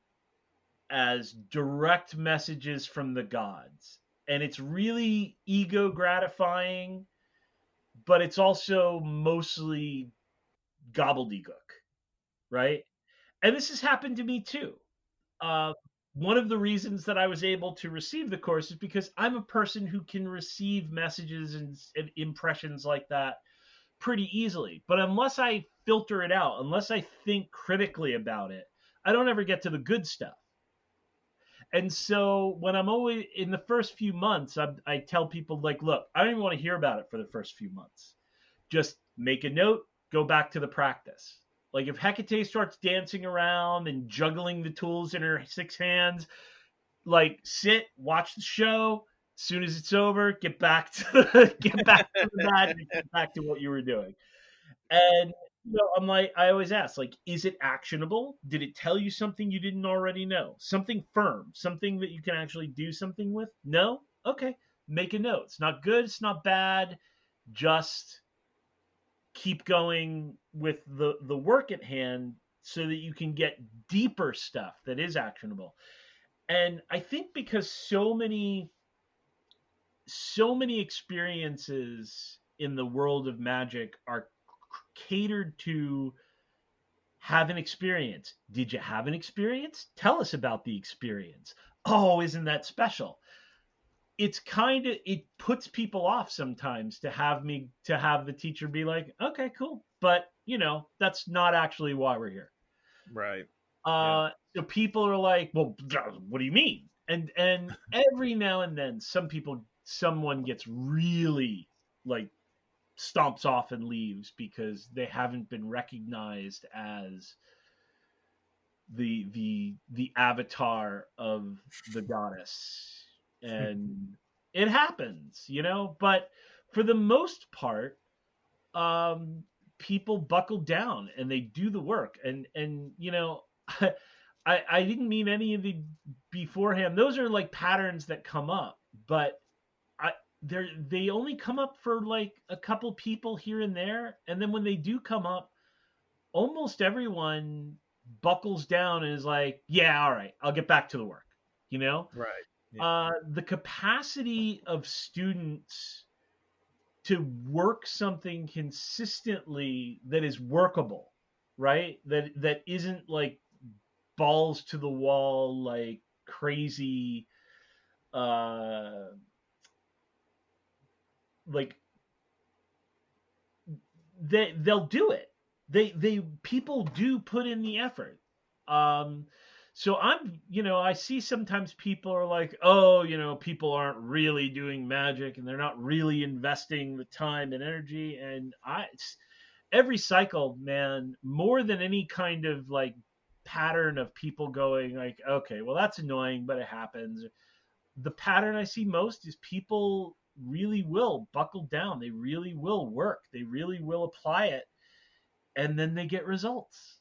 C: as direct messages from the gods. And it's really ego gratifying, but it's also mostly gobbledygook, right? And this has happened to me too. One of the reasons that I was able to receive the course is because I'm a person who can receive messages and impressions like that pretty easily. But unless I filter it out, unless I think critically about it, I don't ever get to the good stuff. And so when I'm always in the first few months, I tell people, like, look, I don't even want to hear about it for the first few months. Just make a note, go back to the practice. Like, if Hekate starts dancing around and juggling the tools in her 6 hands, like, sit, watch the show, soon as it's over, get back to get back to the magic, get back to what you were doing. And I'm like, I always ask, like, is it actionable? Did it tell you something you didn't already know? Something firm, something that you can actually do something with? No? Okay. Make a note. It's not good, it's not bad. Just keep going with the work at hand so that you can get deeper stuff that is actionable. And I think because so many experiences in the world of magic are catered to have an experience. Did you have an experience? Tell us about the experience. Oh, isn't that special? It puts people off sometimes to have the teacher be like, okay, cool, but that's not actually why we're here.
B: Right. Yeah.
C: So people are like, well, what do you mean? And every now and then someone gets really like stomps off and leaves because they haven't been recognized as the avatar of the goddess. And it happens, but for the most part, people buckle down and they do the work. And I didn't mean any of the beforehand. Those are like patterns that come up, but they only come up for like a couple people here and there. And then when they do come up, almost everyone buckles down and is like, yeah, all right, I'll get back to the work,
B: Right. Yeah.
C: The capacity of students to work something consistently that is workable, right? That isn't like balls to the wall, like crazy, like they'll do it. They people do put in the effort. So I see sometimes people are like, oh, people aren't really doing magic and they're not really investing the time and energy. And every cycle, man, more than any kind of like pattern of people going like, okay, well, that's annoying, but it happens. The pattern I see most is people really will buckle down. They really will work. They really will apply it. And then they get results.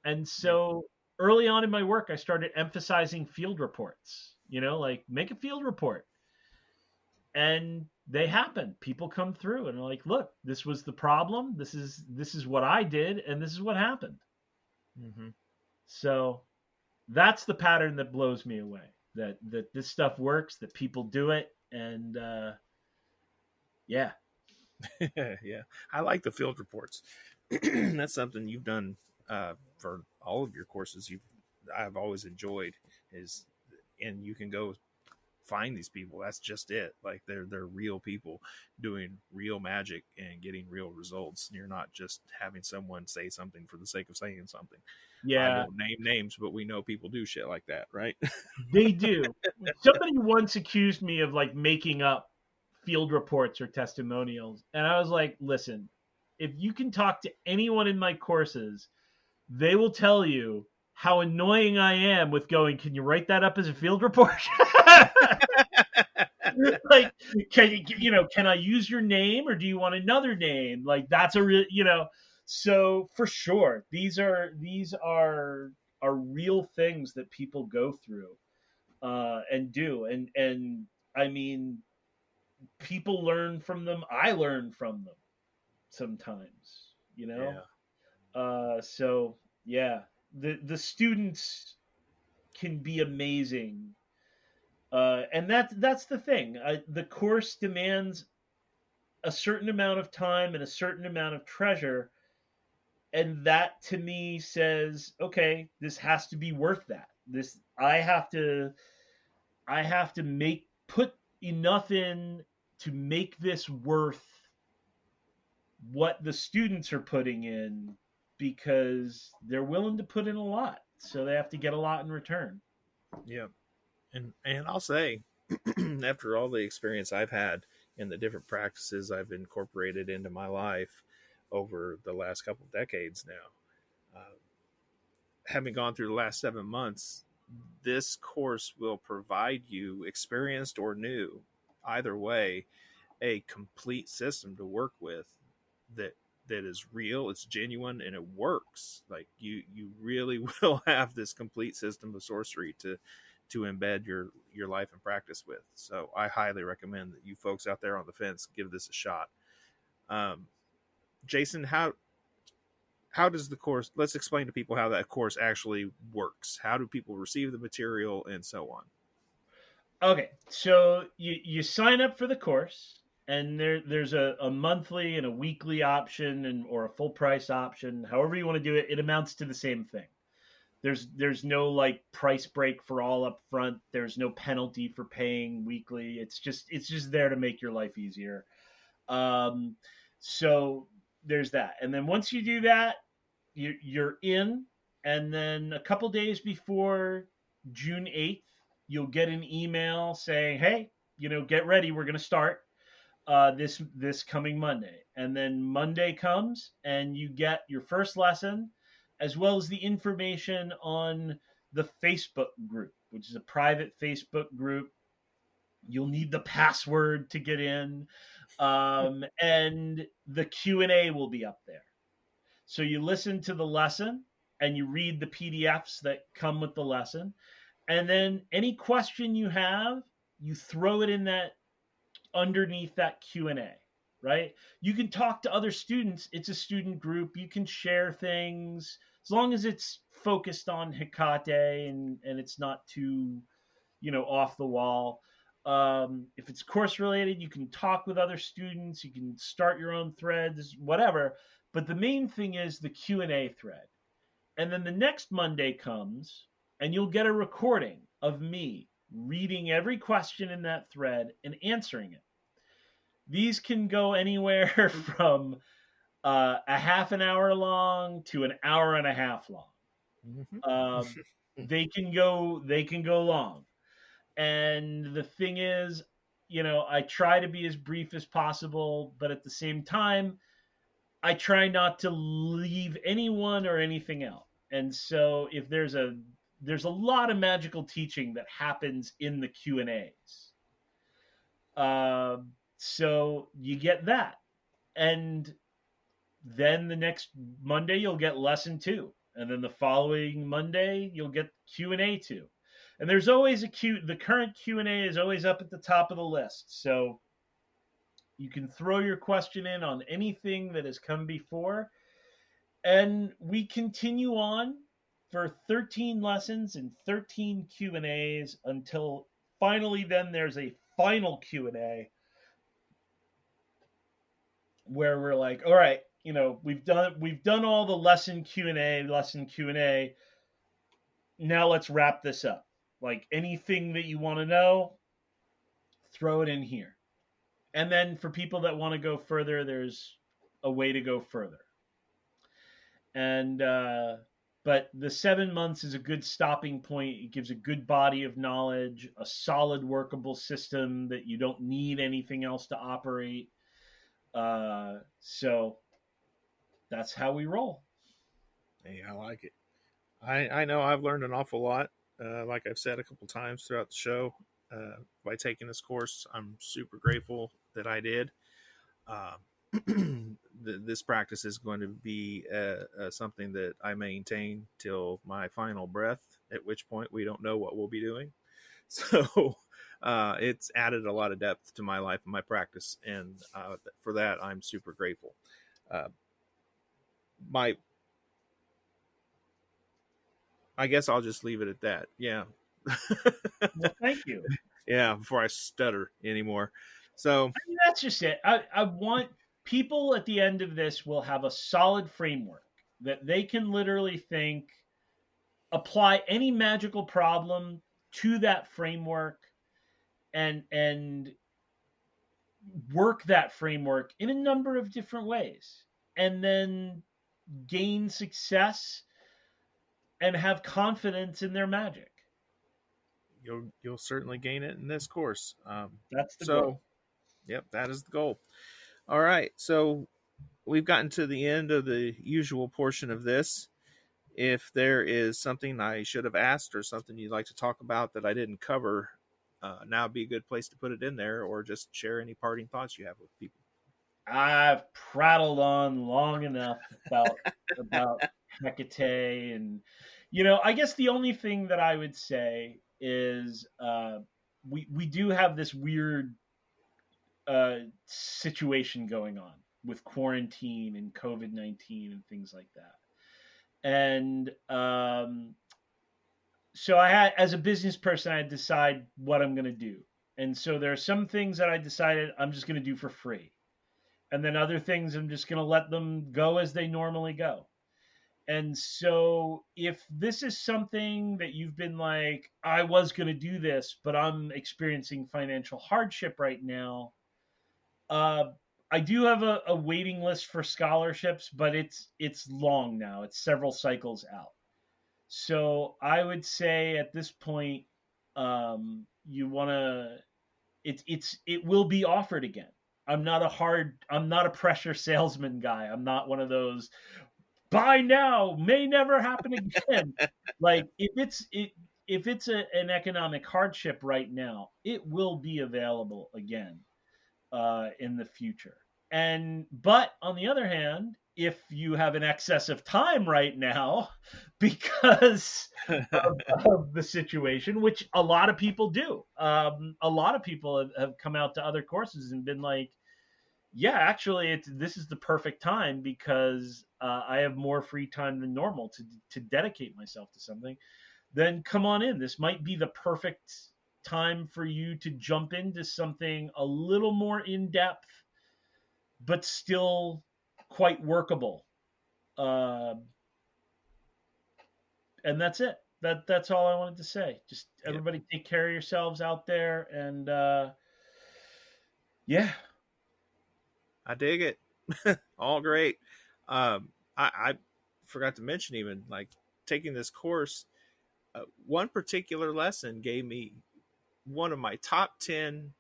C: And so early on in my work, I started emphasizing field reports, like make a field report. And they happen. People come through and are like, look, this was the problem. This is what I did. And this is what happened.
B: Mm-hmm.
C: So that's the pattern that blows me away, that this stuff works, that people do it. And yeah.
B: Yeah. I like the field reports. That's something you've done for all of your courses. I've always enjoyed and you can go find these people. That's just it. Like they're real people doing real magic and getting real results. You're not just having someone say something for the sake of saying something.
C: Yeah.
B: I won't name names, but we know people do shit like that, right?
C: They do. Somebody once accused me of like making up field reports or testimonials. And I was like, listen, if you can talk to anyone in my courses, they will tell you how annoying I am with going, can you write that up as a field report? Like, can I use your name or do you want another name? Like, that's a real, so for sure, these are real things that people go through and do. And I mean, people learn from them. I learn from them sometimes,
B: Yeah.
C: So yeah, the students can be amazing. And that's the thing. The course demands a certain amount of time and a certain amount of treasure, and that to me says, okay, this has to be worth that. This I have to put enough in to make this worth what the students are putting in, because they're willing to put in a lot, so they have to get a lot in return.
B: Yeah. And I'll say, after all the experience I've had in the different practices I've incorporated into my life over the last couple of decades now, having gone through the last 7 months, this course will provide you, experienced or new, either way, a complete system to work with that is real, it's genuine, and it works. Like you really will have this complete system of sorcery to embed your life and practice with. So I highly recommend that you folks out there on the fence give this a shot. Jason, how does the course, let's explain to people how that course actually works. How do people receive the material and so on?
C: Okay, so you sign up for the course, and there's a monthly and a weekly option, and or a full price option. However you want to do it, it amounts to the same thing. There's no like price break for all up front. There's no penalty for paying weekly. It's just there to make your life easier. Um, so there's that, and then once you do that, you're in, and then a couple days before June 8th, you'll get an email saying, "Hey, get ready. We're going to start this coming Monday." And then Monday comes, and you get your first lesson, as well as the information on the Facebook group, which is a private Facebook group. You'll need the password to get in, and the Q&A will be up there. So you listen to the lesson and you read the PDFs that come with the lesson. And then any question you have, you throw it in that underneath that Q&A, right? You can talk to other students. It's a student group. You can share things as long as it's focused on Hekate and it's not too, off the wall. If it's course related, you can talk with other students. You can start your own threads, whatever. But the main thing is the Q&A thread. And then the next Monday comes, and you'll get a recording of me reading every question in that thread and answering it. These can go anywhere from a half an hour long to an hour and a half long. They can go long. And the thing is, I try to be as brief as possible, but at the same time, I try not to leave anyone or anything out. And so if there's a lot of magical teaching that happens in the Q&As. So you get that. And then the next Monday you'll get lesson 2. And then the following Monday you'll get Q&A 2. And there's always the current Q&A is always up at the top of the list. So you can throw your question in on anything that has come before. And we continue on for 13 lessons and 13 Q&As until finally then there's a final Q&A where we're like, all right, we've done all the lesson Q&A. Now let's wrap this up. Like anything that you want to know, throw it in here. And then for people that want to go further, there's a way to go further. And but the 7 months is a good stopping point. It gives a good body of knowledge, a solid workable system that you don't need anything else to operate. So that's how we roll.
B: Hey, I like it. I know I've learned an awful lot. Like I've said a couple times throughout the show, by taking this course, I'm super grateful that I did. This practice is going to be something that I maintain till my final breath, at which point we don't know what we'll be doing. So it's added a lot of depth to my life and my practice, and for that I'm super grateful. I guess I'll just leave it at that. Yeah.
C: Well, thank you.
B: Yeah, before I stutter anymore. So
C: I mean, that's just it. I want people at the end of this will have a solid framework that they can literally think, apply any magical problem to that framework, and work that framework in a number of different ways, and then gain success and have confidence in their magic.
B: You'll certainly gain it in this course.
C: That's the goal.
B: Yep, that is the goal. All right, so we've gotten to the end of the usual portion of this. If there is something I should have asked or something you'd like to talk about that I didn't cover, now would be a good place to put it in there, or just share any parting thoughts you have with people.
C: I've prattled on long enough about Hecate, and I guess the only thing that I would say is we do have this weird situation going on with quarantine and COVID-19 and things like that, and so I had, as a business person, I had to decide what I'm going to do, and so there are some things that I decided I'm just going to do for free. And then other things, I'm just going to let them go as they normally go. And so if this is something that you've been like, I was going to do this, but I'm experiencing financial hardship right now, I do have a waiting list for scholarships, but it's long now. It's several cycles out. So I would say at this point, you want to, it will be offered again. I'm not a pressure salesman guy. I'm not one of those buy now, may never happen again. Like if it's an economic hardship right now, it will be available again in the future. But on the other hand, if you have an excess of time right now because of the situation, which a lot of people do, a lot of people have come out to other courses and been like, yeah, actually, this is the perfect time because I have more free time than normal to dedicate myself to something. Then come on in. This might be the perfect time for you to jump into something a little more in depth, but still quite workable. And that's it. That's all I wanted to say. Just everybody take care of yourselves out there, and yeah.
B: I dig it. All great. I forgot to mention, even like taking this course, one particular lesson gave me one of my top 10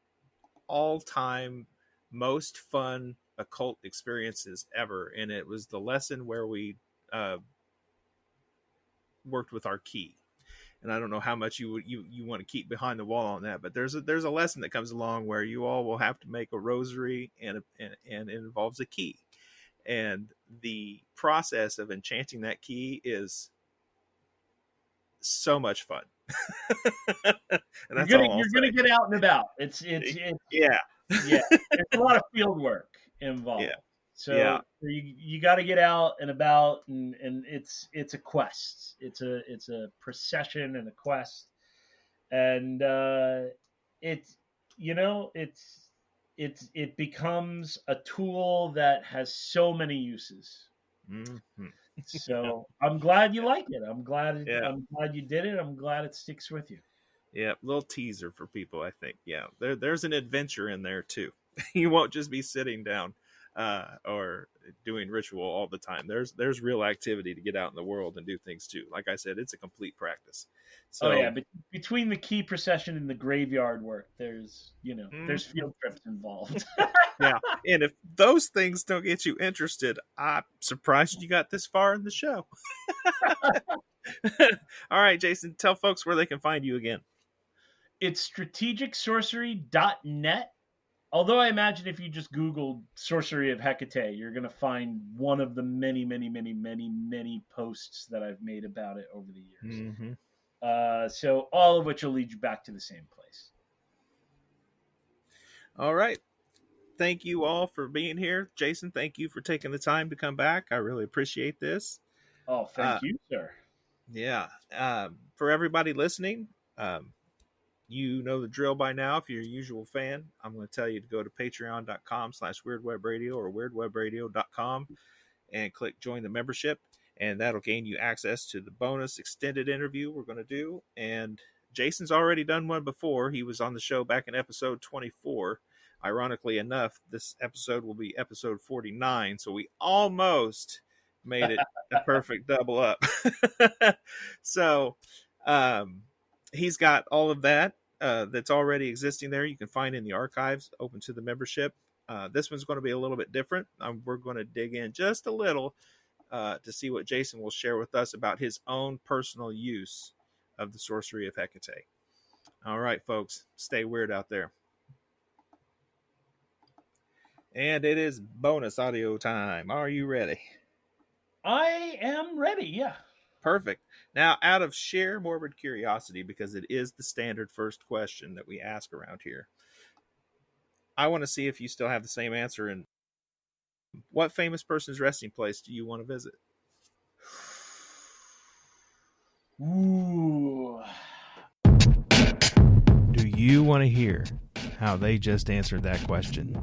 B: all-time most fun occult experiences ever. And it was the lesson where we worked with our key. And I don't know how much you want to keep behind the wall on that, but there's a lesson that comes along where you all will have to make a rosary, and it involves a key, and the process of enchanting that key is so much fun. And
C: you're gonna get out and about. It's
B: yeah.
C: There's a lot of field work involved.
B: Yeah.
C: So you got to get out and about, and it's a quest. It's a procession and a quest, and it becomes a tool that has so many uses.
B: Mm-hmm.
C: So I'm glad you like it. I'm glad you did it. I'm glad it sticks with you.
B: Yeah, little teaser for people, I think. Yeah, there's an adventure in there too. You won't just be sitting down or doing ritual all the time. There's real activity to get out in the world and do things too. Like I said, it's a complete practice. So,
C: but between the key procession and the graveyard work, there's there's field trips involved.
B: Yeah, and if those things don't get you interested, I'm surprised you got this far in the show. All right, Jason, tell folks where they can find you again.
C: It's strategicsorcery.net. Although I imagine if you just Googled Sorcery of Hekate, you're going to find one of the many, many, many, many, many posts that I've made about it over the years.
B: Mm-hmm.
C: So all of which will lead you back to the same place.
B: All right. Thank you all for being here. Jason, thank you for taking the time to come back. I really appreciate this.
C: Oh, thank you, sir.
B: Yeah. For everybody listening, you know the drill by now. If you're a usual fan, I'm going to tell you to go to patreon.com/weirdwebradio or weirdwebradio.com and click join the membership. And that'll gain you access to the bonus extended interview we're going to do. And Jason's already done one before. He was on the show back in episode 24. Ironically enough, this episode will be episode 49. So we almost made it a perfect double up. So he's got all of that that's already existing there. You can find in the archives open to the membership. This one's going to be a little bit different. We're going to dig in just a little to see what Jason will share with us about his own personal use of the Sorcery of Hekate. All right, folks, stay weird out there. And it is bonus audio time. Are you ready?
C: I am ready, yeah.
B: Perfect. Now, out of sheer morbid curiosity, because it is the standard first question that we ask around here, I want to see if you still have the same answer. And what famous person's resting place do you want to visit?
C: Ooh.
B: Do you want to hear how they just answered that question?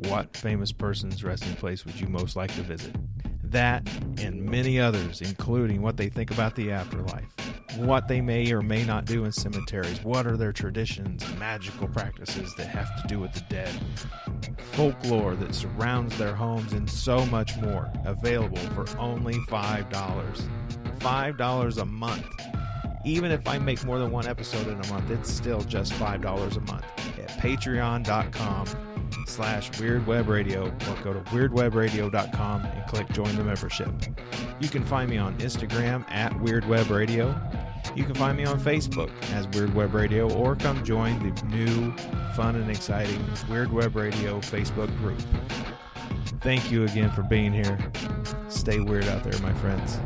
B: What famous person's resting place would you most like to visit? That and many others, including what they think about the afterlife, what they may or may not do in cemeteries, what are their traditions, magical practices that have to do with the dead, folklore that surrounds their homes, and so much more, available for only $5. $5 a month. Even if I make more than one episode in a month, it's still just $5 a month at patreon.com/weirdwebradio, or go to weirdwebradio.com and click join the membership. You can find me on Instagram at weirdwebradio. You can find me on Facebook as Weird Web Radio, or come join the new, fun, and exciting Weird Web Radio Facebook group. Thank you again for being here. Stay weird out there, my friends.